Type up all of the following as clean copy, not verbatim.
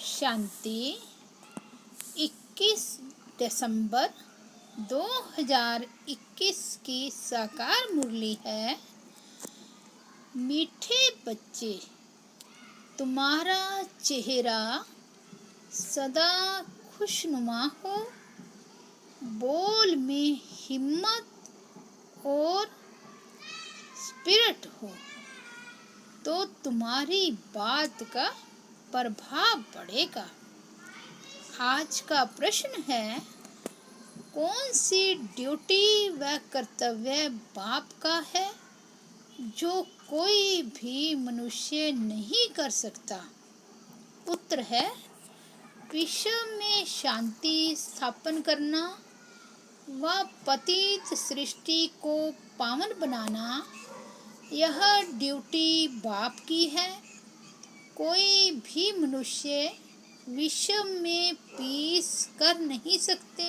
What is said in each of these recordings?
शांति 21 दिसंबर 2021 की साकार मुरली है। मीठे बच्चे, तुम्हारा चेहरा सदा खुशनुमा हो, बोल में हिम्मत और स्पिरिट हो तो तुम्हारी बात का प्रभाव बढ़ेगा। आज का प्रश्न है, कौन सी ड्यूटी व कर्तव्य बाप का है जो कोई भी मनुष्य नहीं कर सकता? उत्तर है, विश्व में शांति स्थापन करना व पतित सृष्टि को पावन बनाना, यह ड्यूटी बाप की है। कोई भी मनुष्य विश्व में पीस कर नहीं सकते।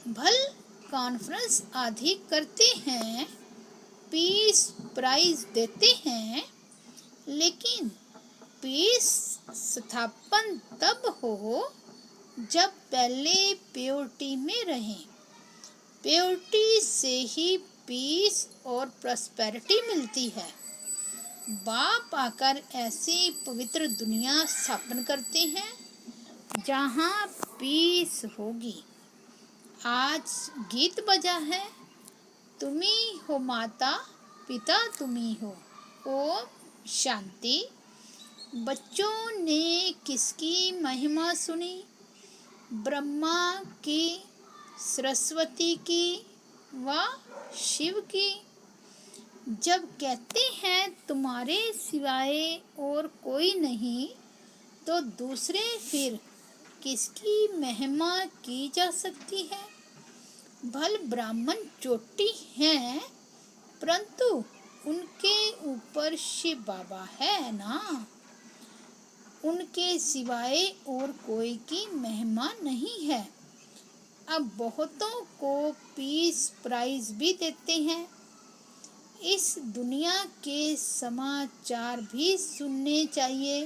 भल कॉन्फ्रेंस आदि करते हैं, पीस प्राइज देते हैं, लेकिन पीस स्थापन तब हो जब पहले प्योरिटी में रहें। प्योरिटी से ही पीस और प्रॉस्पेरिटी मिलती है। बाप आकर ऐसी पवित्र दुनिया स्थापन करते हैं जहाँ पीस होगी। आज गीत बजा है, तुम्ही हो माता पिता तुम्ही हो। ओम शांति। बच्चों ने किसकी महिमा सुनी? ब्रह्मा की, सरस्वती की व शिव की। जब कहते हैं तुम्हारे सिवाय और कोई नहीं, तो दूसरे फिर किसकी महिमा की जा सकती है? भल ब्राह्मण चोटी हैं, परंतु उनके ऊपर शिव बाबा है ना। उनके सिवाय और कोई की महिमा नहीं है। अब बहुतों को पीस प्राइज भी देते हैं। इस दुनिया के समाचार भी सुनने चाहिए।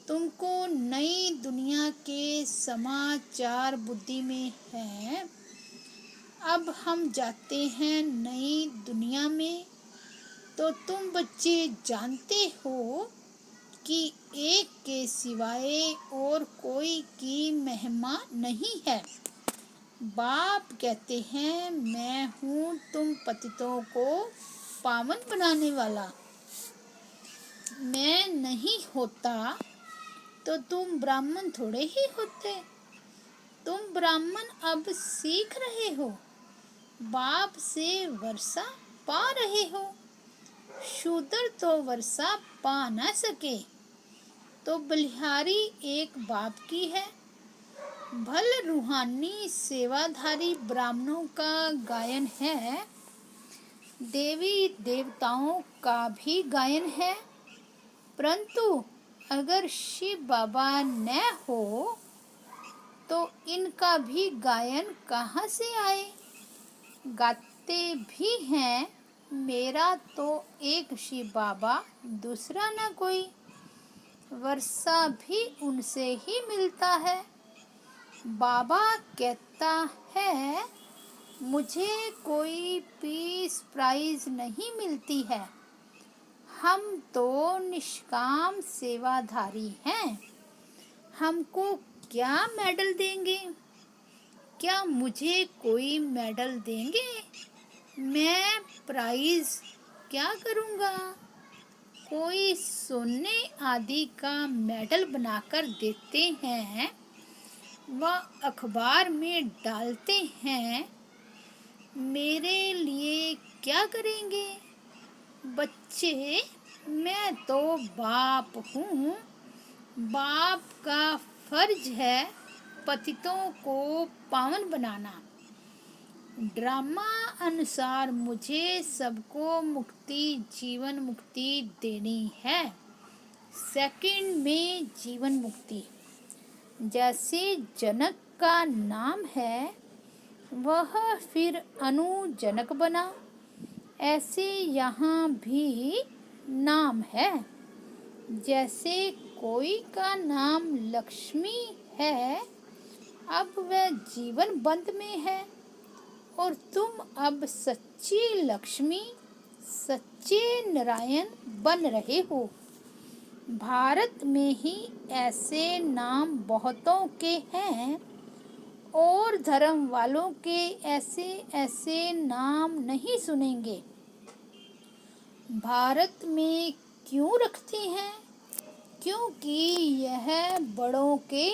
तुमको नई दुनिया के समाचार बुद्धि में है। अब हम जाते हैं नई दुनिया में, तो तुम बच्चे जानते हो कि एक के सिवाय और कोई की महिमा नहीं है। बाप कहते हैं, मैं हूँ तुम पतितों को पावन बनाने वाला। मैं नहीं होता तो तुम ब्राह्मण थोड़े ही होते। तुम ब्राह्मण अब सीख रहे हो, बाप से वर्षा पा रहे हो। शूद्र तो वर्षा पा न सके, तो बलिहारी एक बाप की है। भल रूहानी सेवाधारी ब्राह्मणों का गायन है, देवी देवताओं का भी गायन है, परंतु अगर शिव बाबा न हो तो इनका भी गायन कहाँ से आए? गाते भी हैं, मेरा तो एक शिव बाबा दूसरा न कोई। वर्षा भी उनसे ही मिलता है। बाबा कहता है, मुझे कोई पीस प्राइज नहीं मिलती है। हम तो निष्काम सेवाधारी हैं। हमको क्या मेडल देंगे? क्या मुझे कोई मेडल देंगे? मैं प्राइज क्या करूँगा? कोई सोने आदि का मेडल बनाकर देते हैं व अखबार में डालते हैं। मेरे लिए क्या करेंगे? बच्चे, मैं तो बाप हूँ। बाप का फर्ज है पतितों को पावन बनाना। ड्रामा अनुसार मुझे सबको मुक्ति, जीवन मुक्ति देनी है। सेकंड में जीवन मुक्ति। जैसे जनक का नाम है, वह फिर अनुजनक बना, ऐसे यहाँ भी नाम है। जैसे कोई का नाम लक्ष्मी है, अब वह जीवन बंद में है, और तुम अब सच्ची लक्ष्मी, सच्चे नारायण बन रहे हो। भारत में ही ऐसे नाम बहुतों के हैं, और धर्म वालों के ऐसे ऐसे नाम नहीं सुनेंगे। भारत में क्यों रखते हैं? क्योंकि यह बड़ों के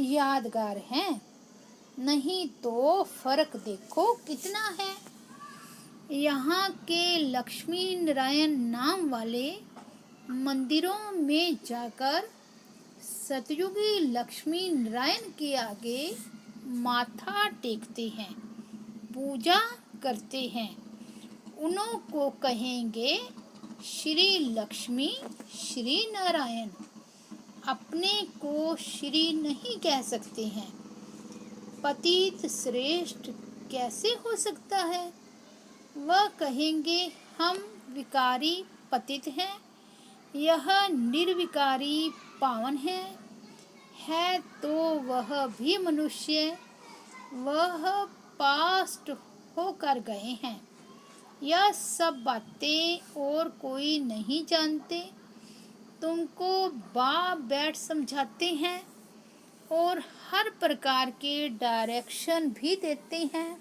यादगार हैं। नहीं तो फर्क देखो कितना है। यहाँ के लक्ष्मी नारायण नाम वाले मंदिरों में जाकर सतयुगी लक्ष्मी नारायण के आगे माथा टेकते हैं, पूजा करते हैं। उन्हों को कहेंगे श्री लक्ष्मी, श्री नारायण। अपने को श्री नहीं कह सकते हैं। पतित श्रेष्ठ कैसे हो सकता है? वह कहेंगे हम विकारी पतित हैं, यह निर्विकारी पावन है तो वह भी मनुष्य, वह पास्ट होकर गए हैं। यह सब बातें और कोई नहीं जानते। तुमको बाप बैठ समझाते हैं और हर प्रकार के डायरेक्शन भी देते हैं।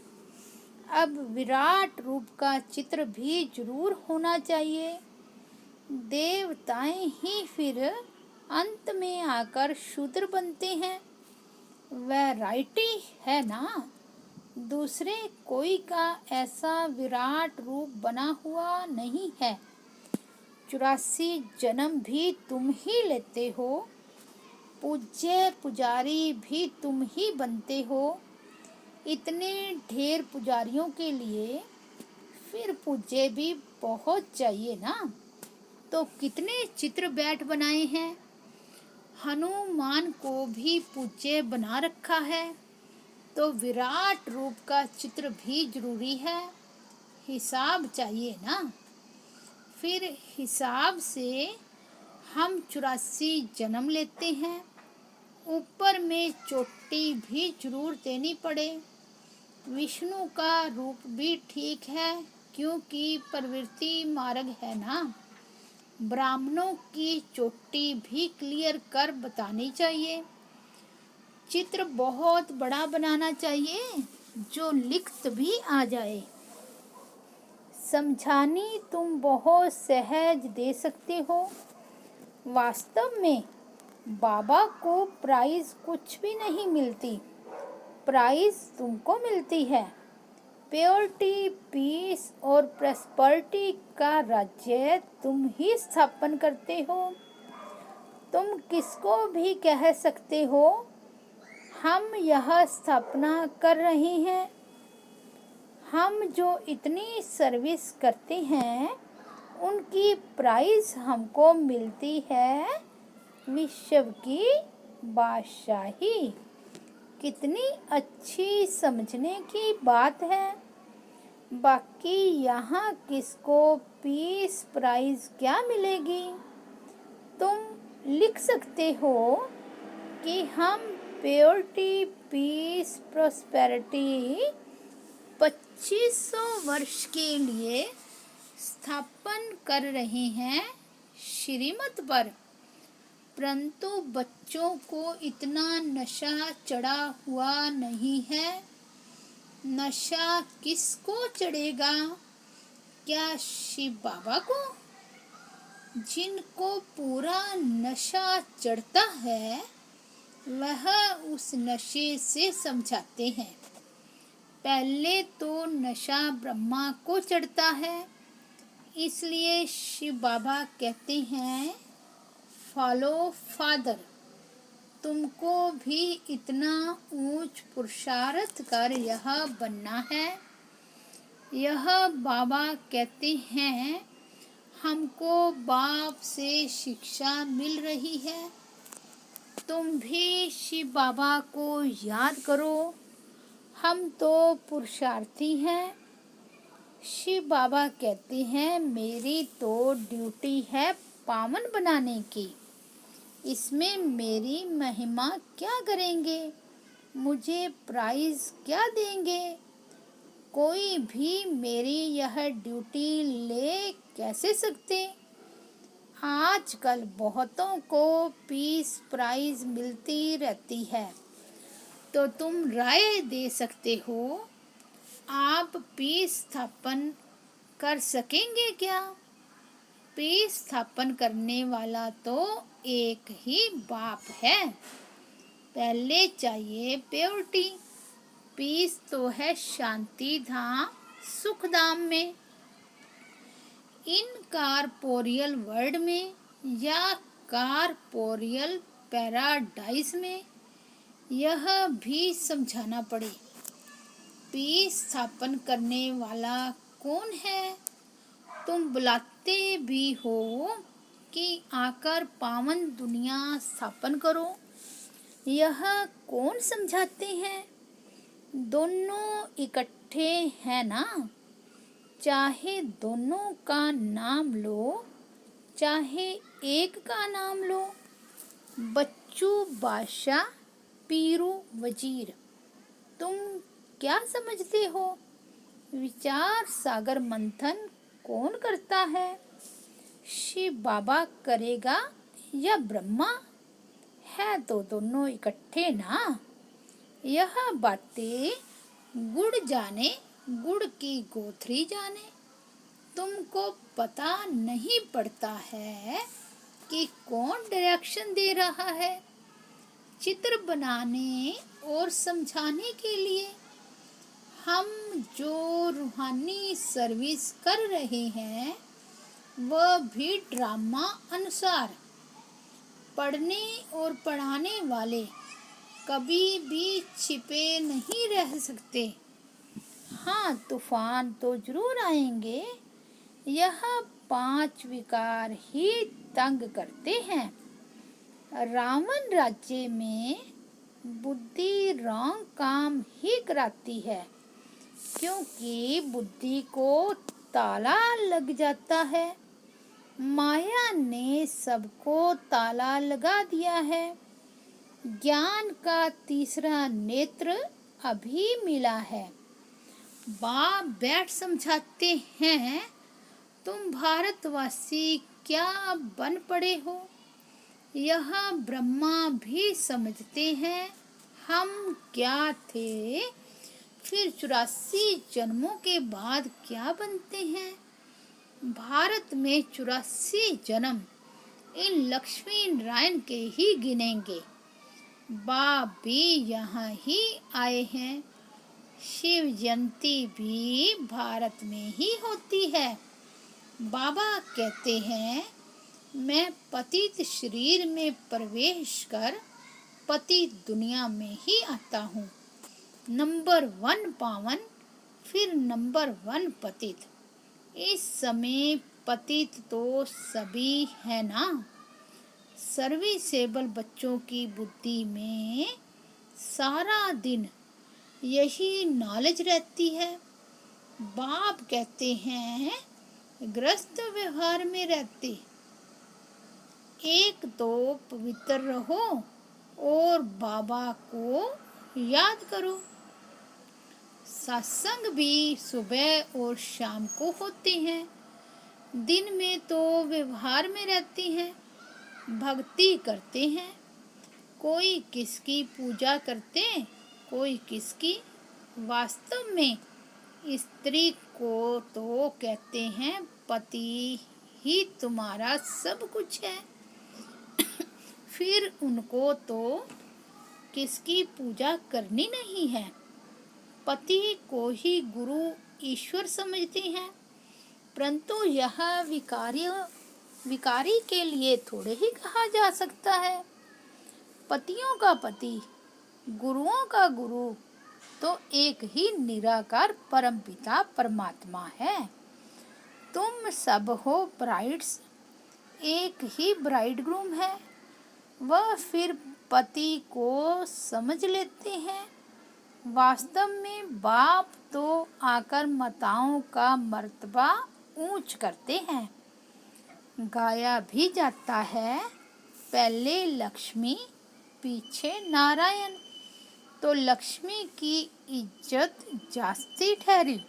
अब विराट रूप का चित्र भी जरूर होना चाहिए। देवताएं ही फिर अंत में आकर शूद्र बनते हैं। वैरायटी है ना। दूसरे कोई का ऐसा विराट रूप बना हुआ नहीं है। 84 जन्म भी तुम ही लेते हो। पूज्य पुजारी भी तुम ही बनते हो। इतने ढेर पुजारियों के लिए फिर पूज्य भी बहुत चाहिए ना। तो कितने चित्र बैठ बनाए हैं। हनुमान को भी पूज्य बना रखा है, तो विराट रूप का चित्र भी जरूरी है। हिसाब चाहिए ना। फिर हिसाब से हम 84 जन्म लेते हैं। ऊपर में चोटी भी जरूर देनी पड़े। विष्णु का रूप भी ठीक है, क्योंकि प्रवृत्ति मार्ग है ना। ब्राह्मणों की चोटी भी क्लियर कर बतानी चाहिए। चित्र बहुत बड़ा बनाना चाहिए, जो लिखत भी आ जाए। समझानी तुम बहुत सहज दे सकते हो। वास्तव में बाबा को प्राइज कुछ भी नहीं मिलती, प्राइज तुमको मिलती है। प्योरिटी, पीस और प्रॉस्पेरिटी का राज्य तुम ही स्थापन करते हो। तुम किसको भी कह सकते हो हम यह स्थापना कर रहे हैं। हम जो इतनी सर्विस करते हैं उनकी प्राइज हमको मिलती है विश्व की बादशाही। कितनी अच्छी समझने की बात है। बाकी यहाँ किसको पीस प्राइज क्या मिलेगी? तुम लिख सकते हो कि हम प्योरिटी, पीस, प्रॉस्पेरिटी 2500 वर्ष के लिए स्थापन कर रहे हैं श्रीमत पर। परंतु बच्चों को इतना नशा चढ़ा हुआ नहीं है। नशा किसको चढ़ेगा? क्या शिव बाबा को? जिनको पूरा नशा चढ़ता है वह उस नशे से समझाते हैं। पहले तो नशा ब्रह्मा को चढ़ता है, इसलिए शिव बाबा कहते हैं फॉलो फादर। तुमको भी इतना ऊंच पुरुषार्थ कर यह बनना है। यह बाबा कहते हैं हमको बाप से शिक्षा मिल रही है। तुम भी शिव बाबा को याद करो। हम तो पुरुषार्थी हैं। शिव बाबा कहते हैं मेरी तो ड्यूटी है पावन बनाने की। इसमें मेरी महिमा क्या करेंगे, मुझे प्राइज क्या देंगे। कोई भी मेरी यह ड्यूटी ले कैसे सकते। आजकल बहुतों को पीस प्राइज मिलती रहती है, तो तुम राय दे सकते हो, आप पीस स्थापन कर सकेंगे क्या। पीस स्थापन करने वाला तो एक ही बाप है। पहले चाहिए प्योरिटी। पीस तो है शांति धाम सुख धाम में, इनकॉर्पोरियल वर्ल्ड में या कॉर्पोरियल पैराडाइज में। यह भी समझाना पड़े, पीस स्थापन करने वाला कौन है। तुम बुलाते भी हो कि आकर पावन दुनिया स्थापन करो, यह कौन समझाते हैं। दोनों इकट्ठे हैं ना, चाहे दोनों का नाम लो, चाहे एक का नाम लो। बच्चू बादशाह, पीरू वजीर। तुम क्या समझते हो, विचार सागर मंथन कौन करता है। शिव बाबा करेगा या ब्रह्मा, है तो दोनों इकट्ठे ना। यह बातें गुड़ जाने, गुड़ की गोथरी जाने। तुमको पता नहीं पड़ता है कि कौन डायरेक्शन दे रहा है। चित्र बनाने और समझाने के लिए हम जो रूहानी सर्विस कर रहे हैं, वह भी ड्रामा अनुसार। पढ़ने और पढ़ाने वाले कभी भी छिपे नहीं रह सकते। हाँ, तूफान तो जरूर आएंगे। यह 5 विकार ही तंग करते हैं। रावण राज्य में बुद्धि रॉन्ग काम ही कराती है, क्योंकि बुद्धि को ताला लग जाता है। माया ने सबको ताला लगा दिया है। ज्ञान का तीसरा नेत्र अभी मिला है। बाप बैठ समझाते हैं, तुम भारतवासी क्या बन पड़े हो। यह ब्रह्मा भी समझते हैं, हम क्या थे, फिर 84 जन्मों के बाद क्या बनते हैं। भारत में 84 जन्म इन लक्ष्मी नारायण के ही गिनेंगे। बाप भी यहाँ ही आए हैं। शिव जयंती भी भारत में ही होती है। बाबा कहते हैं, मैं पतित शरीर में प्रवेश कर पतित दुनिया में ही आता हूँ। नंबर 1 पावन, फिर नंबर 1 पतित। इस समय पतित तो सभी है ना। सर्विसेबल बच्चों की बुद्धि में सारा दिन यही नॉलेज रहती है। बाप कहते हैं, ग्रस्त व्यवहार में रहते, एक तो पवित्र रहो और बाबा को याद करो। सत्संग भी सुबह और शाम को होते हैं। दिन में तो व्यवहार में रहते हैं, भक्ति करते हैं। कोई किसकी पूजा करते, कोई किसकी। वास्तव में स्त्री को तो कहते हैं पति ही तुम्हारा सब कुछ है। फिर उनको तो किसकी पूजा करनी नहीं है। पति को ही गुरु ईश्वर समझते हैं, परंतु यह विकारी के लिए थोड़े ही कहा जा सकता है। पतियों का पति, गुरुओं का गुरु तो एक ही निराकार परमपिता परमात्मा है। तुम सब हो ब्राइड्स, एक ही ब्राइडग्रूम है। वह फिर पति को समझ लेते हैं। वास्तव में बाप तो आकर माताओं का मर्तबा ऊंच करते हैं। गाया भी जाता है, पहले लक्ष्मी पीछे नारायण। तो लक्ष्मी की इज्जत जास्ती ठहरी,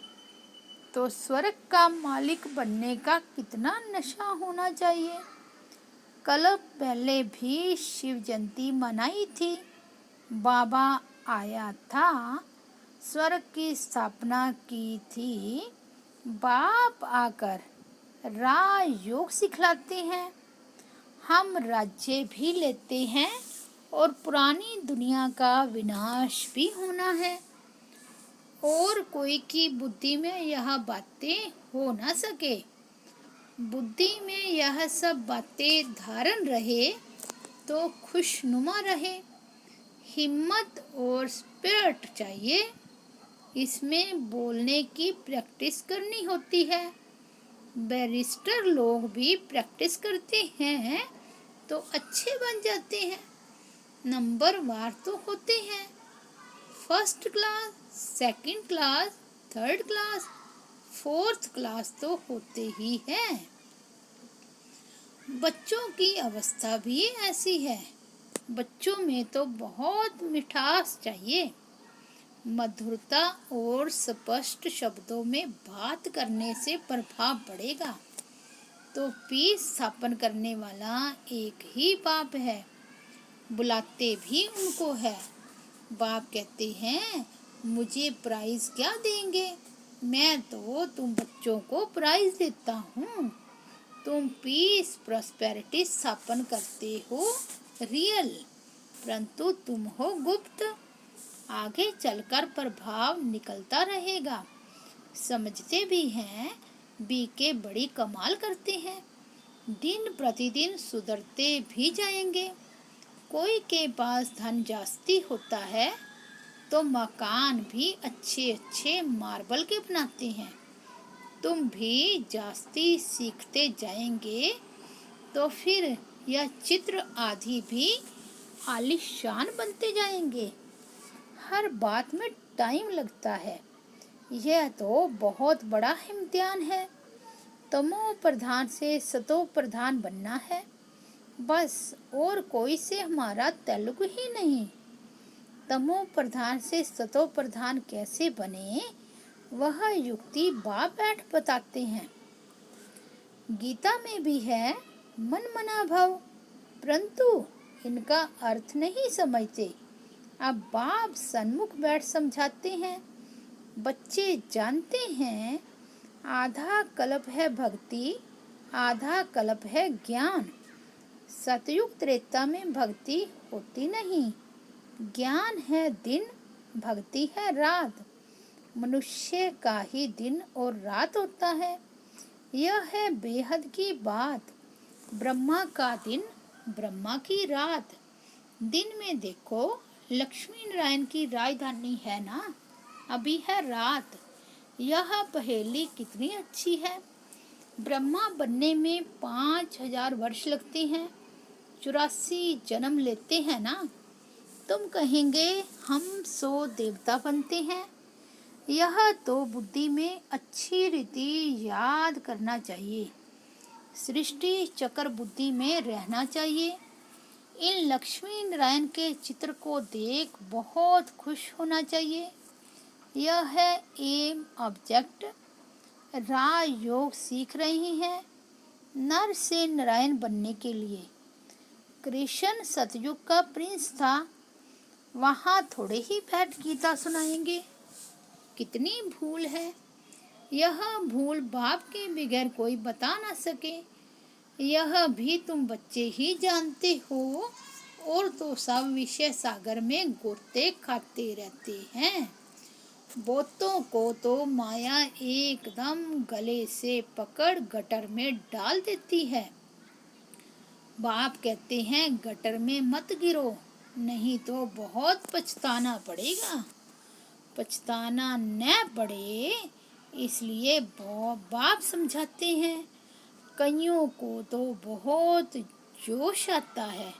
तो स्वर्ग का मालिक बनने का कितना नशा होना चाहिए। कल पहले भी शिव जयंती मनाई थी, बाबा आया था, स्वर्ग की स्थापना की थी। बाप आकर राजयोग सिखलाते हैं, हम राज्य भी लेते हैं और पुरानी दुनिया का विनाश भी होना है। और कोई की बुद्धि में यह बातें हो न सके, बुद्धि में यह सब बातें धारण रहे तो खुशनुमा रहे। हिम्मत और स्पिरिट चाहिए, इसमें बोलने की प्रैक्टिस करनी होती है। बैरिस्टर लोग भी प्रैक्टिस करते हैं तो अच्छे बन जाते हैं, नंबर वार तो होते हैं। First class, second class, third class, fourth class तो होते ही हैं। बच्चों की अवस्था भी ऐसी है, बच्चों में तो बहुत मिठास चाहिए। मधुरता और स्पष्ट शब्दों में बात करने से प्रभाव पड़ेगा। तो पीस स्थापन करने वाला एक ही बाप है, बुलाते भी उनको है। बाप कहते हैं, मुझे प्राइज क्या देंगे, मैं तो तुम बच्चों को प्राइज देता हूँ। तुम पीस प्रॉस्पेरिटी स्थापन करते हो रियल, परंतु तुम हो गुप्त। आगे चलकर प्रभाव निकलता रहेगा। समझते भी हैं, बीके बड़ी कमाल करते हैं, दिन प्रतिदिन सुधरते भी जाएंगे। कोई के पास धन जास्ती होता है तो मकान भी अच्छे अच्छे मार्बल के बनाते हैं। तुम भी जास्ती सीखते जाएंगे तो फिर यह चित्र आदि भी आलीशान बनते जाएंगे। हर बात में टाइम लगता है, यह तो बहुत बड़ा इम्तिहान है। तमो प्रधान से सतो प्रधान बनना है बस, और कोई से हमारा ताल्लुक ही नहीं। तमो प्रधान से सतो प्रधान कैसे बने, वह युक्ति बाप बैठ बताते हैं। गीता में भी है मन मना भव, परंतु इनका अर्थ नहीं समझते। अब बाप सन्मुख बैठ समझाते हैं। बच्चे जानते हैं, आधा कल्प है भक्ति, आधा कल्प है ज्ञान। सतयुग त्रेता में भक्ति होती नहीं, ज्ञान है दिन, भक्ति है रात। मनुष्य का ही दिन और रात होता है, यह है बेहद की बात। ब्रह्मा का दिन, ब्रह्मा की रात। दिन में देखो, लक्ष्मी नारायण की राजधानी है ना, अभी है रात। यह पहेली कितनी अच्छी है। ब्रह्मा बनने में 5000 वर्ष लगते हैं, 84 जन्म लेते हैं ना। तुम कहेंगे हम 100 देवता बनते हैं। यह तो बुद्धि में अच्छी रीति याद करना चाहिए, सृष्टि चक्र बुद्धि में रहना चाहिए। इन लक्ष्मी नारायण के चित्र को देख बहुत खुश होना चाहिए। यह है एम ऑब्जेक्ट। राजयोग सीख रही हैं नर से नारायण बनने के लिए। कृष्ण सतयुग का प्रिंस था, वहाँ थोड़े ही बैठ गीता सुनाएंगे। कितनी भूल है, यह भूल बाप के बगैर कोई बता ना सके। यह भी तुम बच्चे ही जानते हो, और तो सब विषय सागर में गोते खाते रहते हैं। बोतों को तो माया एकदम गले से पकड़ गटर में डाल देती है। बाप कहते हैं गटर में मत गिरो, नहीं तो बहुत पछताना पड़ेगा। पछताना न पड़े इसलिए बाप समझाते हैं। कईयों को तो बहुत जोश आता है,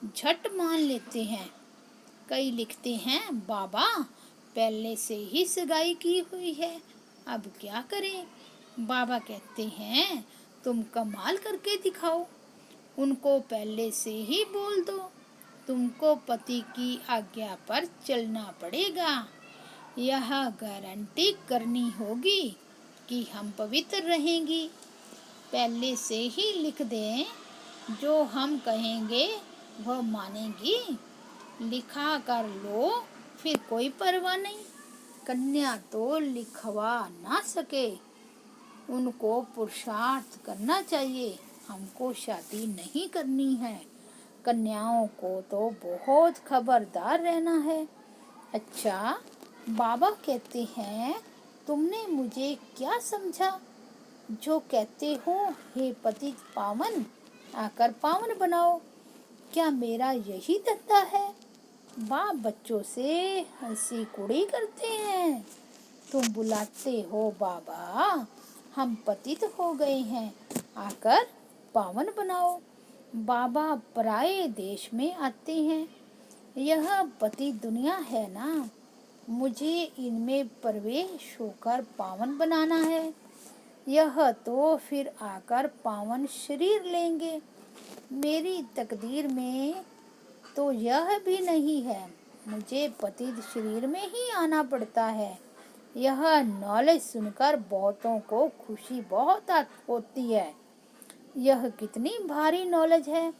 झट मान लेते हैं। कई लिखते हैं बाबा पहले से ही सगाई की हुई है, अब क्या करें। बाबा कहते हैं तुम कमाल करके दिखाओ। उनको पहले से ही बोल दो, तुमको पति की आज्ञा पर चलना पड़ेगा। यह गारंटी करनी होगी कि हम पवित्र रहेंगी। पहले से ही लिख दें, जो हम कहेंगे वह मानेंगी। लिखा कर लो, फिर कोई परवाह नहीं। कन्या तो लिखवा ना सके, उनको पुरुषार्थ करना चाहिए। हमको शादी नहीं करनी है। कन्याओं को तो बहुत खबरदार रहना है। अच्छा, बाबा कहते हैं, तुमने मुझे क्या समझा? जो कहते हो, हे पति पावन, आकर पावन बनाओ। क्या मेरा यही धंधा है? बाप बच्चों से हंसी कुड़ी करते हैं। तुम बुलाते हो, बाबा हम पतित हो गए हैं, आकर पावन बनाओ। बाबा पराये देश में आते हैं। यह पति दुनिया है ना, मुझे इनमें प्रवेश होकर पावन बनाना है। यह तो फिर आकर पावन शरीर लेंगे। मेरी तकदीर में तो यह भी नहीं है, मुझे पतित शरीर में ही आना पड़ता है। यह नॉलेज सुनकर बहुतों को खुशी बहुत होती है। यह कितनी भारी नॉलेज है,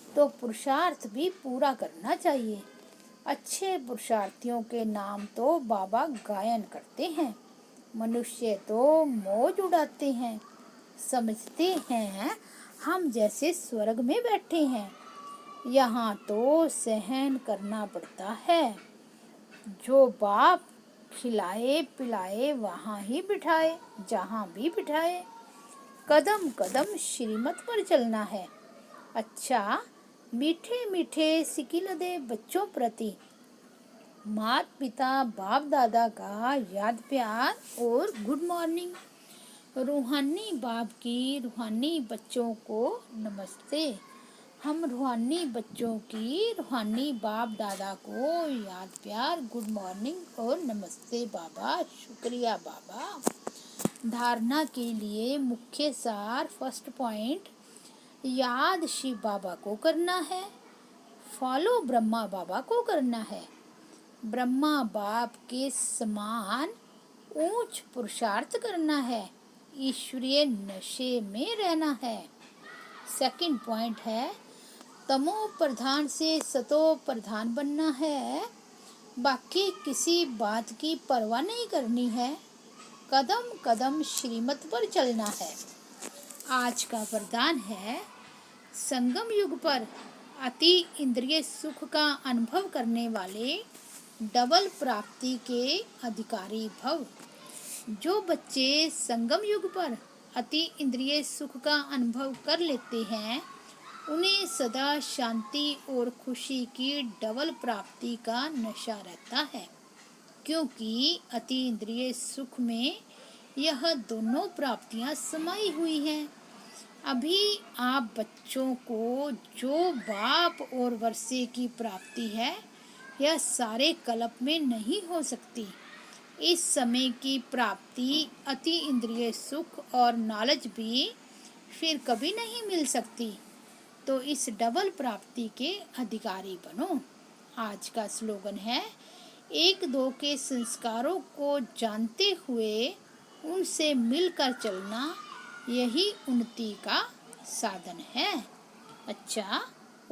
तो पुरुषार्थ भी पूरा करना चाहिए। अच्छे पुरुषार्थियों के नाम तो बाबा गायन करते हैं। मनुष्य तो मौज उड़ाते हैं, समझते हैं हम जैसे स्वर्ग में बैठे हैं। यहाँ तो सहन करना पड़ता है। जो बाप खिलाए पिलाए वहाँ ही बिठाए, जहाँ भी बिठाए। कदम कदम श्रीमत पर चलना है। अच्छा, मीठे मीठे सिकिल दे बच्चों प्रति माता पिता बाप दादा का याद प्यार और गुड मॉर्निंग। रूहानी बाप की रूहानी बच्चों को नमस्ते। हम रूहानी बच्चों की रूहानी बाप दादा को याद प्यार, गुड मॉर्निंग और नमस्ते बाबा। शुक्रिया बाबा। धारणा के लिए मुख्य सार, फर्स्ट पॉइंट, याद शिव बाबा को करना है। फॉलो ब्रह्मा बाबा को करना है। ब्रह्मा बाप के समान ऊंच पुरुषार्थ करना है। ईश्वरीय नशे में रहना है। सेकंड पॉइंट है, तमो प्रधान से सतो प्रधान बनना है। बाकी किसी बात की परवाह नहीं करनी है। कदम कदम श्रीमत पर चलना है। आज का वरदान है, संगम युग पर अति इंद्रिय सुख का अनुभव करने वाले डबल प्राप्ति के अधिकारी भव। जो बच्चे संगम युग पर अति इंद्रिय सुख का अनुभव कर लेते हैं, उन्हें सदा शांति और खुशी की डबल प्राप्ति का नशा रहता है, क्योंकि अति इंद्रिय सुख में यह दोनों प्राप्तियां समाई हुई हैं। अभी आप बच्चों को जो बाप और वर्षे की प्राप्ति है, यह सारे कल्प में नहीं हो सकती। इस समय की प्राप्ति अति इंद्रिय सुख और नॉलेज भी फिर कभी नहीं मिल सकती। तो इस डबल प्राप्ति के अधिकारी बनो। आज का स्लोगन है, एक दो के संस्कारों को जानते हुए उनसे मिलकर चलना, यही उन्नति का साधन है। अच्छा,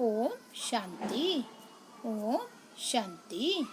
ओम शांति, ओम शांति।